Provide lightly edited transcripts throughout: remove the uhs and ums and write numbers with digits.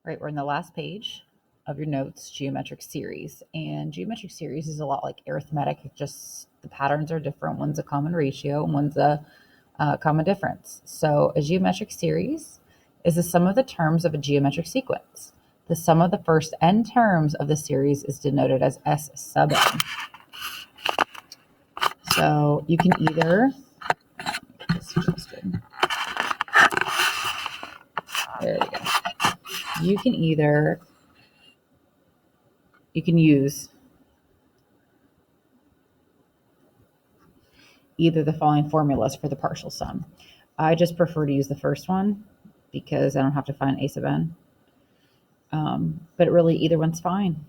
Right, we're in the last page of your notes, geometric series. And geometric series is a lot like arithmetic. It just the patterns are different. One's a common ratio and one's a common difference. So a geometric series is the sum of the terms of a geometric sequence. The sum of the first n terms of the series is denoted as S sub n. So you can either, there we go. You can use either the following formulas for the partial sum. I just prefer to use the first one because I don't have to find a sub n. But really, either one's fine.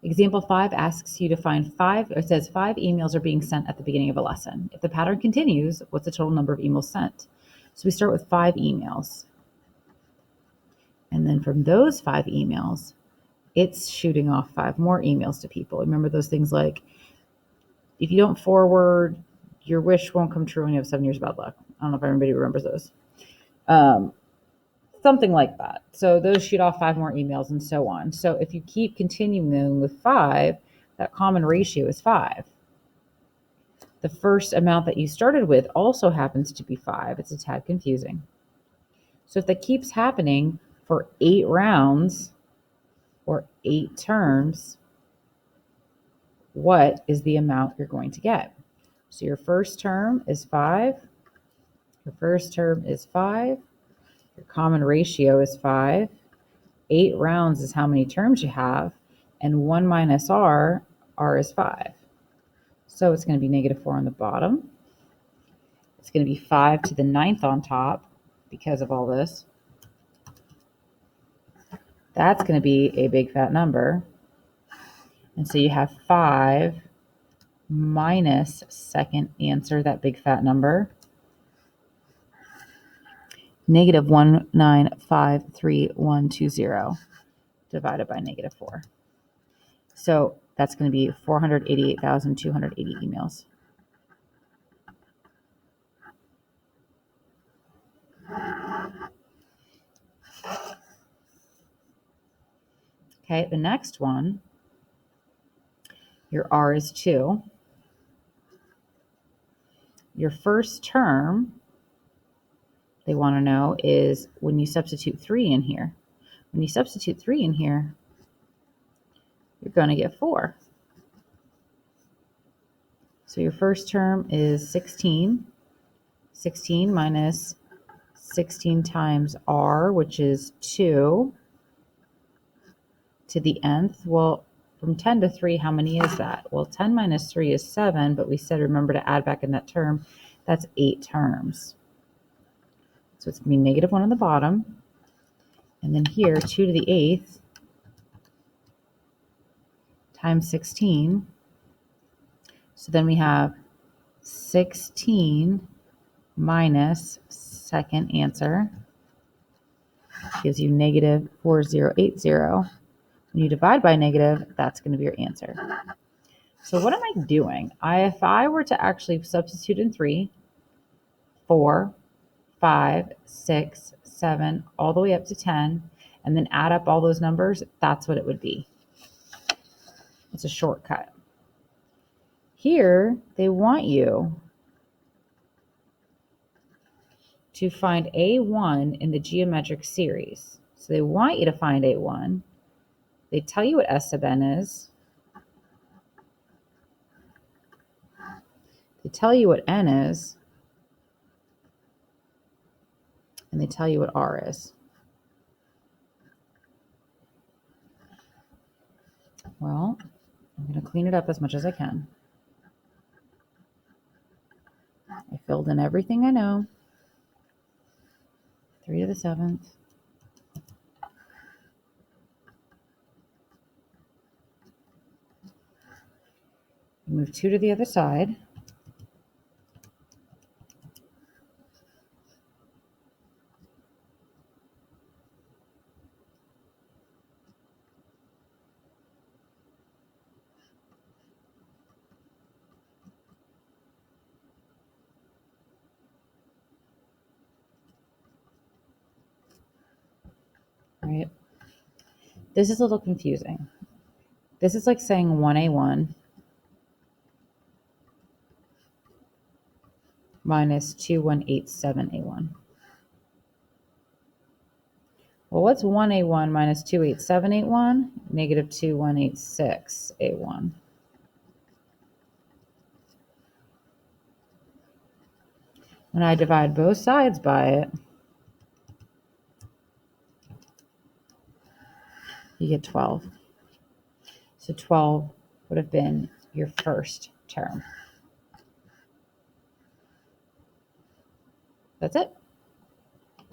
Example 5 asks you to find it says 5 emails are being sent at the beginning of a lesson. If the pattern continues, what's the total number of emails sent? So we start with 5 emails. And then from those 5 emails, it's shooting off 5 more emails to people. Remember those things like, if you don't forward, your wish won't come true when you have 7 years of bad luck. I don't know if everybody remembers those. Something like that. So those shoot off 5 more emails and so on. So if you keep continuing with 5, that common ratio is 5. The first amount that you started with also happens to be 5. It's a tad confusing. So if that keeps happening for 8 rounds or 8 terms, what is the amount you're going to get? So your first term is 5. Your first term is 5. Your common ratio is 5. 8 rounds is how many terms you have. And 1 minus r is 5. So it's going to be -4 on the bottom. It's going to be 5 to the 9th on top because of all this. That's going to be a big fat number. And so you have 5 minus second answer, that big fat number, -1953120 divided by -4. So that's going to be 488,280 emails. Okay, the next one, your R is 2. Your first term, they want to know, is when you substitute 3 in here. When you substitute 3 in here, you're going to get 4. So your first term is 16. 16 minus 16 times R, which is 2 to the nth. Well, from 10 to 3, how many is that? Well, 10 minus 3 is 7, but we said remember to add back in that term. That's 8 terms. So it's going to be -1 on the bottom. And then here, 2 to the 8th times 16. So then we have 16 minus second answer gives you -4080. When you divide by negative, that's going to be your answer. So what am I doing? If I were to actually substitute in 3, 4, 5, 6, 7, all the way up to 10, and then add up all those numbers, that's what it would be. It's a shortcut. Here, they want you to find A1 in the geometric series. So they want you to find A1. They tell you what S sub n is. They tell you what n is. And they tell you what R is. Well, I'm going to clean it up as much as I can. I filled in everything I know. 3 to the 7th. Move 2 to the other side. right? This is a little confusing. This is like saying 1A1 minus 2187A1. Well, what's 1A1 minus 287A1? Negative 2186A1. When I divide both sides by it, you get 12. So 12 would have been your first term. That's it.